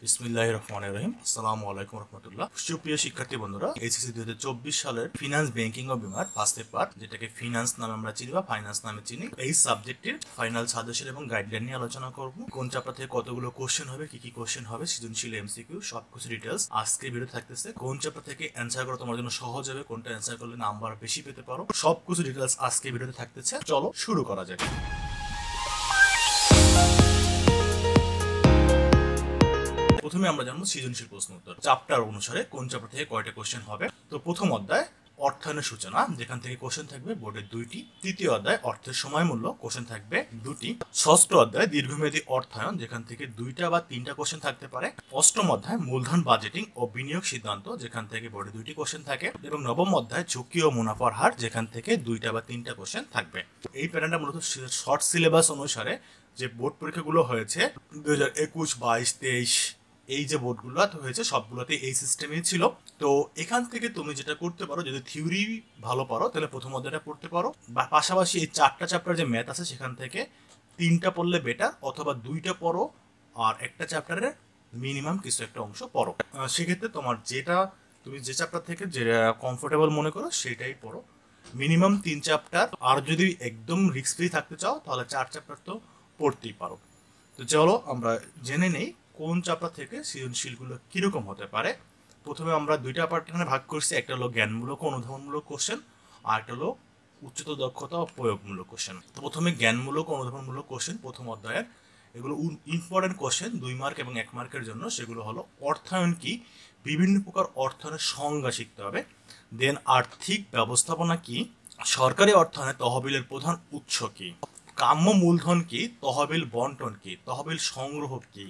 বিসমিল্লাহির রহমানির রহিম। আসসালামু আলাইকুম রহমতুল্লাহ। সুপ্রিয় শিক্ষার্থী বন্ধুরা, এইচএসসি 2024 সালের ফিনান্স, ব্যাংকিং ও বিমার ফার্স্ট পেপার, যেটাকে ফিনান্স নামে আমরা চিনি বা ফাইন্যান্স নামে চিনি, এই সাবজেক্টের ফাইনাল সাজেশন এবং গাইডলাইন নিয়ে আলোচনা করব। কোন চ্যাপ্টার থেকে কতগুলো কোশ্চেন হবে, কি কি কোশ্চেন হবে, সৃজনশীল, এমসিকিউ, সবকিছু ডিটেলস আজকে ভিডিও থাকতেছে। কোন চ্যাপ্টার থেকে অ্যান্সার করা তোমার জন্য সহজ হবে, কোনটা অ্যান্সার করলে নাম্বার বেশি পেতে পারো, সবকিছু ডিটেলস আজকে ভিডিওতে থাকতেছে। চলো শুরু করা যাক। প্রথমে আমরা জানবো সৃজনশীল প্রশ্ন উত্তর। চ্যাপ্টার অনুসারে কোন চ্যাপ্টার থেকে কয়টা কোশ্চেন হবে। তো প্রথম অধ্যায় অর্থায়নের সূচনা, যেখান থেকে কোশ্চেন থাকবে বোর্ডের 2টি। তৃতীয় অধ্যায় অর্থের সময় মূল্য, কোশ্চেন থাকবে 2টি। ষষ্ঠ অধ্যায় দীর্ঘমেয়াদী অর্থায়ন, যেখান থেকে 2টা বা 3টা কোশ্চেন থাকতে পারে। অষ্টম অধ্যায় মূলধন বাজেটিং ও বিনিয়োগ সিদ্ধান্ত, যেখান থেকে বোর্ডে 2টি কোশ্চেন থাকে। এবং নবম অধ্যায় ঝুঁকি ও মুনাফার হার, যেখান থেকে 2টা বা 3টা কোশ্চেন থাকবে। এই প্যাটার্নটা মূলত শর্ট সিলেবাস অনুসারে যে বোর্ড পরীক্ষাগুলো হয়েছে 2021, 22, 23, এই যে বোর্ডগুলো হয়েছে সবগুলোতে এই সিস্টেমই ছিল। তো এখান থেকে তুমি যেটা করতে পারো, যদি থিওরি ভালো পারো তাহলে প্রথম অধ্যায়টা পড়তে পারো, বা পাশাপাশি এই 4টা চ্যাপ্টার যে ম্যাথ আছে সেখান থেকে 3টা পড়লে বেটার, অথবা 2টা পড়ো আর একটা চ্যাপ্টারের মিনিমাম কিছু একটা অংশ পড়ো। সেক্ষেত্রে তোমার তুমি যে চ্যাপ্টার থেকে যেটা কমফোর্টেবল মনে করো সেটাই পড়ো। মিনিমাম 3 চ্যাপ্টার, আর যদি একদম রিস্ক ফ্রি থাকতে চাও তাহলে 4 চ্যাপ্টার তো পড়তেই পারো। তো চলো আমরা জেনে নেই কোন চ্যাপ্টার থেকে সৃজনশীলগুলো কিরকম হতে পারে। প্রথমে আমরা 2টা পার্ট এখানে ভাগ করছি, একটা হলো জ্ঞানমূলক ও অনুধাবনমূলক কোশ্চেন, আর একটা হলো উচ্চতর দক্ষতা ও প্রয়োগমূলক কোশ্চেন। তো প্রথমে জ্ঞানমূলক ও অনুধাবনমূলক কোশ্চেন প্রথম অধ্যায়ের, এগুলো ইম্পর্টেন্ট কোশ্চেন 2 মার্ক এবং 1 মার্কের জন্য। সেগুলো হলো অর্থায়ন কি, বিভিন্ন প্রকার অর্থায়নের সংজ্ঞা শিখতে হবে। দেন আর্থিক ব্যবস্থাপনা কি, সরকারি অর্থায়নে তহবিলের প্রধান উৎস কি, কাম্য মূলধন কি, তহবিল বন্টন কি, তহবিল সংগ্রহ কি,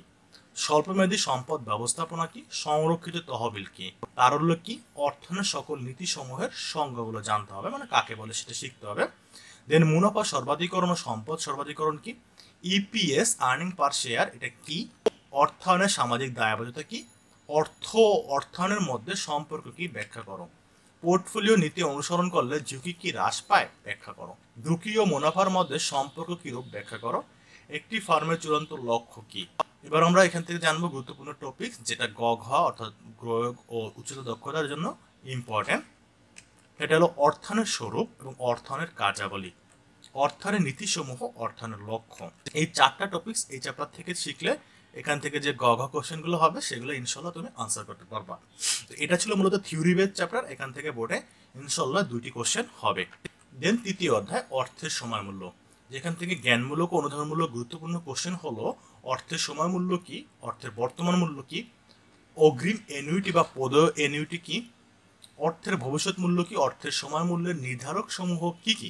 স্বল্পমেয়াদী সম্পদ ব্যবস্থাপনা কি, সংরক্ষিত তহবিল কি, তারল্য কি, অর্থায়নের সকল নীতিসমূহের সংজ্ঞাগুলো জানতে হবে, মানে কাকে বলে সেটা শিখতে হবে। দেন মুনাফা সর্বাধিকরণ ও সম্পদ সর্বাধিকরণ কি, ইপিএস আর্নিং পার শেয়ার এটা কি, অর্থায়নের সামাজিক দায়বদ্ধতা কি, অর্থায়নের মধ্যে সম্পর্ক কি ব্যাখ্যা করো, পোর্টফোলিও নীতি অনুসরণ করলে ঝুঁকি কি হ্রাস পায় ব্যাখ্যা করো, ঝুঁকি ও মুনাফার মধ্যে সম্পর্ক কিরূপ ব্যাখ্যা করো, একটি ফার্মের চূড়ান্ত লক্ষ্য কি। এবার আমরা এখান থেকে জানবো গুরুত্বপূর্ণ টপিক, যেটা গ ঘ অর্থাৎ প্রয়োগ ও উচ্চতর দক্ষতার জন্য ইম্পর্টেন্ট। এটা হলো অর্থায়নের স্বরূপ এবং অর্থায়নের কার্যাবলী, অর্থায়নের নীতিসমূহ, অর্থায়নের লক্ষ্য। এই 4টা টপিকস এই চ্যাপ্টার থেকে শিখলে এখান থেকে যে গ ঘ কোশ্চেনগুলো হবে সেগুলো ইনশাল্লাহ তুমি আনসার করতে পারবা। তো এটা ছিল মূলত থিওরি বেস চ্যাপ্টার, এখান থেকে বোর্ডে ইনশাল্লাহ 2টি কোশ্চেন হবে। দেন তৃতীয় অধ্যায় অর্থের সময় মূল্য, যেখান থেকে জ্ঞানমূলক ও অনুধাবনমূলক গুরুত্বপূর্ণ কোশ্চেন হলো অর্থের সময় মূল্য কি, অর্থের বর্তমান মূল্য কি, অগ্রিম এনুইটি বা প্রদেয় এনুইটি কি, অর্থের ভবিষ্যৎ মূল্য কি, অর্থের সময় মূল্যের নির্ধারক সমূহ কি কি,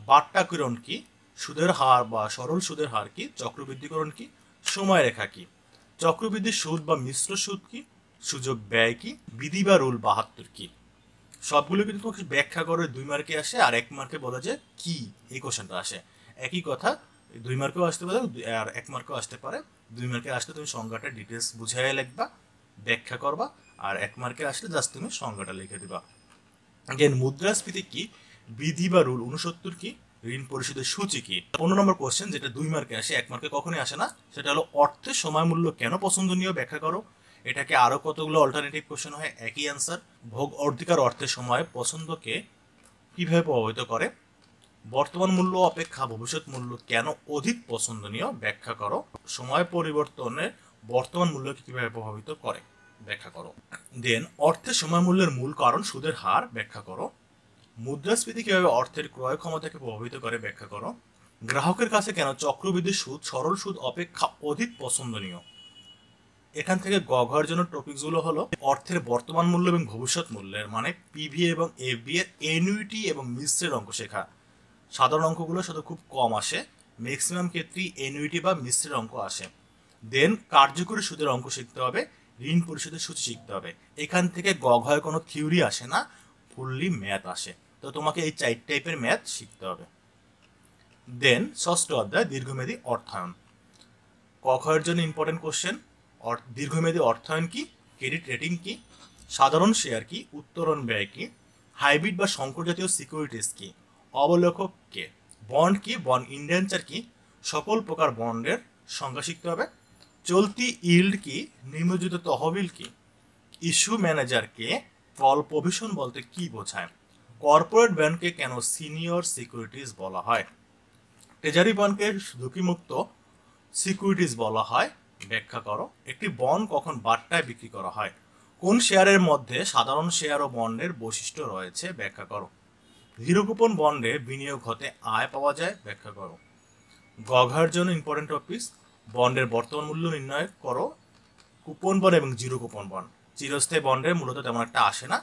বাট্টাকরণ কি, সুদের হার বা সরল সুদের হার কি, চক্রবৃদ্ধিকরণ কি, সময়রেখা কি, চক্রবৃদ্ধি সুদ বা মিশ্র সুদ কি, সুযোগ ব্যয় কি, বিধি বা রুল 72 কি। সবগুলো কিন্তু তোমাকে ব্যাখ্যা করে 2 মার্কে আসে, আর 1 মার্কে বলা যায় কি এই কোশ্চেনটা আসে। একই কথা 2 মার্কেও আসতে পারে আর 1 মার্কেও আসতে পারে। 2 মার্কে আসলে তুমি সংজ্ঞাটা ডিটেলস বুঝাইয়া লিখবা, ব্যাখ্যা করবা, আর 1 মার্কে আসলে জাস্ট তুমি সংজ্ঞাটা লিখে দিবা। দেন মুদ্রাস্ফীতি কি, বিধি বা রুল 69 কি, ঋণ পরিশোধের সূচি কি। 15 নম্বর কোশ্চেন, যেটা 2 মার্কে আসে 1 মার্কে কখনোই আসে না, সেটা হলো অর্থের সময় মূল্য কেন পছন্দনীয় ব্যাখ্যা করো। এটাকে আরো কতগুলো অল্টারনেটিভ কোশ্চেন হয়, একই অ্যান্সার। ভোগ অধিকার অর্থের সময় পছন্দকে কিভাবে প্রভাবিত করে, বর্তমান মূল্য অপেক্ষা ভবিষ্যৎ মূল্য কেন অধিক পছন্দনীয় ব্যাখ্যা করো, সময় পরিবর্তনের বর্তমান মূল্যকে কিভাবে প্রভাবিত করে ব্যাখ্যা করো। দেন অর্থের সময় মূল্যের মূল কারণ সুদের হার ব্যাখ্যা করো, মুদ্রাস্ফীতি কিভাবে অর্থের ক্রয় ক্ষমতাকে প্রভাবিত করে ব্যাখ্যা করো, গ্রাহকের কাছে কেন চক্রবৃদ্ধি সুদ সরল সুদ অপেক্ষা অধিক পছন্দনীয়। এখান থেকে গ ঘর জন্য টপিকসগুলো হলো অর্থের বর্তমান মূল্য এবং ভবিষ্যৎ মূল্যের, মানে পিভি এবং এফবি এর এনুইটি এবং মিশ্রের অঙ্ক শেখা। সাধারণ অঙ্কগুলো শুধু খুব কম আসে, ম্যাক্সিমাম ক্ষেত্রেই এনুইটি বা মিশ্রের অঙ্ক আসে। দেন কার্যকরী সুদের অঙ্ক শিখতে হবে, ঋণ পরিশোধের সূচি শিখতে হবে। এখান থেকে গ ঘয় কোনো থিওরি আসে না, ফুললি ম্যাথ আসে। তো তোমাকে এই 4 টাইপের ম্যাথ শিখতে হবে। দেন ষষ্ঠ অধ্যায় দীর্ঘমেয়াদী অর্থায়ন, ক খয়ের জন্য ইম্পর্টেন্ট কোশ্চেন, দীর্ঘমেয়াদী অর্থায়ন কি, ক্রেডিট রেটিং কি, সাধারণ শেয়ার কি, উত্তোলন ব্যয় কি, হাইব্রিড বা সংকর জাতীয় সিকিউরিটিস কি, অবলেখক কে, বন্ড কি, বন্ড ইন্ডেঞ্চার কি, সকল প্রকার বন্ডের সংজ্ঞা শিখতে হবে, চলতি ইল্ড কি, নিম্নযুক্ত তহবিল কি, ইস্যু ম্যানেজারকে, কল প্রভিশন বলতে কি বোঝায়, কর্পোরেট বন্ডকে কেন সিনিয়র সিকিউরিটিজ বলা হয়, ট্রেজারি বন্ডকে ঝুঁকিমুক্ত সিকিউরিটিজ বলা হয়, ব্যাখ্যা করো। একটি বন্ড কখন বাট্টায় বিক্রি করা হয়, কোন শেয়ারের মধ্যে সাধারণ শেয়ার ও বন্ডের বৈশিষ্ট্য রয়েছে, ব্যাখ্যা করো। জিরো কুপন বন্ডে বিনিয়োগ হতে আয় পাওয়া যায়, ব্যাখ্যা করো। গঘার জন্য ইম্পর্টেন্ট টপিক, বন্ডের বর্তমান মূল্য নির্ণয় করো। কুপন বন্ড এবং জিরো কুপন বন্ড, চিরস্থায়ী বন্ডের মূলত তেমন একটা আসে না।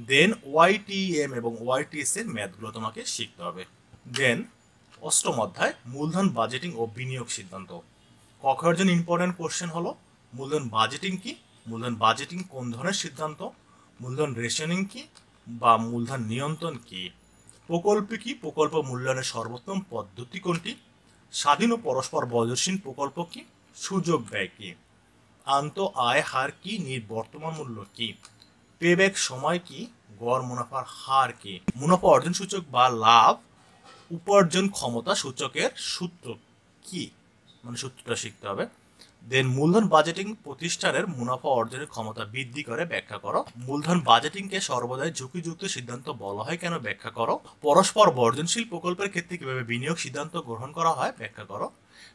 দেন ওয়াইটিএম এবং ওয়াইটিএস এর ম্যাথগুলো তোমাকে শিখতে হবে। দেন অষ্টম অধ্যায় মূলধন বাজেটিং ও বিনিয়োগ সিদ্ধান্ত। কখের জন্য ইম্পর্টেন্ট কোশ্চেন হলো মূলধন বাজেটিং কি, মূলধন বাজেটিং কোন ধরনের সিদ্ধান্ত, মূলধন রেশনিং কি বা মূলধন নিয়ন্ত্রণ কি, প্রকল্প কি, প্রকল্প মূল্যায়নের সর্বোত্তম পদ্ধতি কোনটি, স্বাধীন ও পরস্পর বর্জনশীল প্রকল্প কি, সুযোগ ব্যয় কি, আন্ত আয় হার কি, বর্তমান মূল্য কি, পেব্যাক সময় কি, গড় মুনাফার হার কি, মুনাফা অর্জন সূচক বা লাভ উপার্জন ক্ষমতা সূচকের সূত্র কি, মানে সূত্রটা শিখতে হবে। দেন মূলধন বাজেটিং প্রতিষ্ঠানের মুনাফা অর্জনের ক্ষমতা বৃদ্ধি করে, ব্যাখ্যা করো। মূলধন বাজেটিংকে সর্বদাই ঝুঁকিযুক্ত সিদ্ধান্ত বলা হয় কেন, ব্যাখ্যা করো। পরস্পর বর্জনশীল প্রকল্পের ক্ষেত্রে কিভাবে বিনিয়োগ সিদ্ধান্ত গ্রহণ করা হয়, ব্যাখ্যা করো।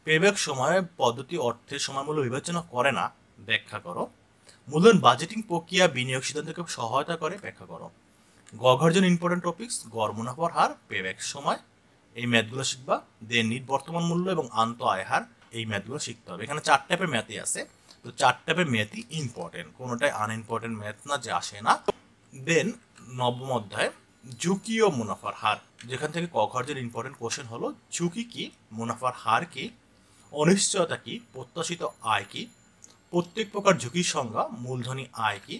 পেব্যাক সময় পদ্ধতি অর্থের সময়মূল্য বিবেচনা করে না, ব্যাখ্যা করো। মূলধন বাজেটিং প্রক্রিয়া বিনিয়োগ সিদ্ধান্তকে সহায়তা করে, ব্যাখ্যা করো। গঘের জন্য ইম্পর্টেন্ট টপিকস, গড় মুনাফার হার, পেব্যাক সময়, এই ম্যাথগুলো শিখবা। দেন বর্তমান মূল্য এবং আন্ত আয় হার, এই ম্যাথগুলো শিখতে হবে। এখানে 4 টাইপের ম্যাথই আছে, তো 4 টাইপের ম্যাথই ইম্পর্টেন্ট, কোনোটাই আনইম্পর্টেন্ট ম্যাথ না যে আসে না। দেন নবম অধ্যায় ঝুঁকি ও মুনাফার হার, যেখান থেকে কখের ইম্পর্টেন্ট কোশ্চেন হলো ঝুঁকি কি, মুনাফার হার কি, অনিশ্চয়তা কি, প্রত্যাশিত আয় কি, প্রত্যেক প্রকার ঝুঁকির সংজ্ঞা, মূলধনী আয় কি,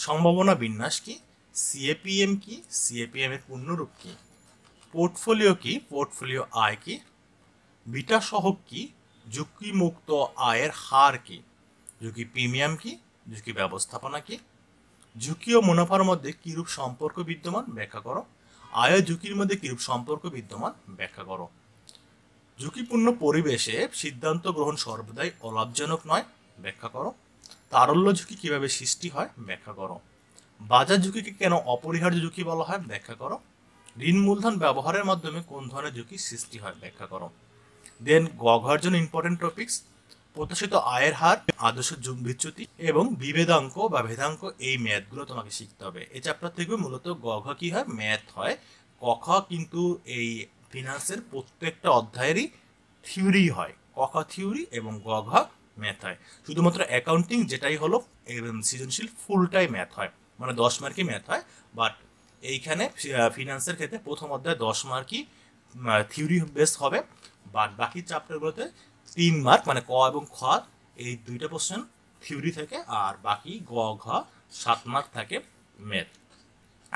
সম্ভাবনা বিন্যাস কি, সিএপিএম কি, সিএপিএম এর পূর্ণরূপ কি, পোর্টফোলিও কি, পোর্টফোলিও আয় কি, বিটা সহগ কি, ঝুঁকিমুক্ত আয়ের হার কি, ঝুঁকি প্রিমিয়াম কি, ঝুঁকি ব্যবস্থাপনা কি, ঝুঁকি ও মুনাফার মধ্যে কিরূপ সম্পর্ক বিদ্যমান, ব্যাখ্যা করো। আয় ও ঝুঁকির মধ্যে কিরূপ সম্পর্ক বিদ্যমান, ব্যাখ্যা করো। ঝুঁকিপূর্ণ পরিবেশে সিদ্ধান্ত গ্রহণ সর্বদাই অলাভজনক নয়, ব্যাখ্যা করো। তারল্য ঝুঁকি কিভাবে সৃষ্টি হয়, ব্যাখ্যা করো। বাজার ঝুঁকিকে কেন অপরিহার্য ঝুঁকি বলা হয়, ব্যাখ্যা করো। ঋণ মূলধন ব্যবহারের মাধ্যমে কোন ধরনের ঝুঁকি সৃষ্টি হয়, ব্যাখ্যা করো। দেন গঘের জন্য ইম্পর্টেন্ট টপিকস, প্রত্যাশিত আয়ের হার, আদর্শ বিচ্যুতি এবং বিভেদাঙ্ক বা ভেদাঙ্ক, এই ম্যাথগুলো তোমাকে শিখতে হবে। এই চ্যাপ্টার থেকে মূলত গঘ কি হয়, ম্যাথ হয়। কখ কিন্তু এই ফিনান্সের প্রত্যেকটা অধ্যায়েরই থিওরি হয়, কখ থিওরি এবং গঘ ম্যাথ হয়। শুধুমাত্র অ্যাকাউন্টিং যেটাই হলো সৃজনশীল ফুলটাই ম্যাথ হয়, মানে 10 মার্কই ম্যাথ হয়। বাট এইখানে ফিনান্সের ক্ষেত্রে প্রথম অধ্যায় 10 মার্কই থিওরি বেস হবে, বাট বাকি চ্যাপ্টারগুলোতে 3 মার্ক, মানে ক এবং খ এই দুইটা কোশ্চেন থিওরি থেকে, আর বাকি গ ঘ 7 মার্ক থাকে ম্যাথ।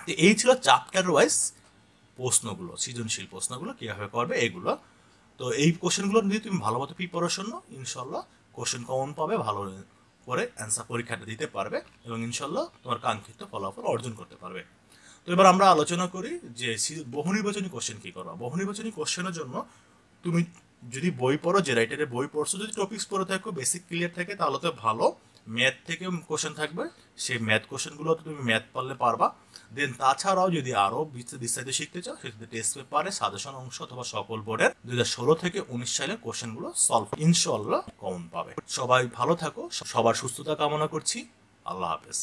তো এই ছিল চ্যাপ্টার ওয়াইজ প্রশ্নগুলো, সৃজনশীল প্রশ্নগুলো কীভাবে করবে এগুলো। তো এই কোশ্চেনগুলো যদি তুমি ভালো মতো প্রিপারেশন নাও, ইনশাল্লাহ কোশ্চেন কমন পাবে, ভালো করে অ্যান্সার পরীক্ষাটা দিতে পারবে এবং ইনশাল্লাহ তোমার কাঙ্ক্ষিত ফলাফল অর্জন করতে পারবে। তো এবার আমরা আলোচনা করি যে বহু নির্বাচনী কোশ্চেন কী করবা। বহু নির্বাচনী কোশ্চেনের জন্য তুমি যদি বই পড়ো, যে রাইটারের বই পড়ছো, যদি টপিক্স পড়ে থাকো, বেসিক ক্লিয়ার থাকে, তাহলে তো ভালো। ম্যাথ থেকে কোশ্চেন থাকবে, সেই ম্যাথ কোশ্চেনগুলো তুমি ম্যাথ পারলে পারবা। দেন তাছাড়াও যদি আরও বিস্তারিত শিখতে চাও, সেক্ষেত্রে টেস্ট পেপারে সাজেশন অংশ অথবা সকল বোর্ডের 2016 থেকে 19 সালের কোশ্চেনগুলো সলভ ইনশাল্লাহ কমন পাবে। সবাই ভালো থাকো, সবার সুস্থতা কামনা করছি। আল্লাহ হাফেজ।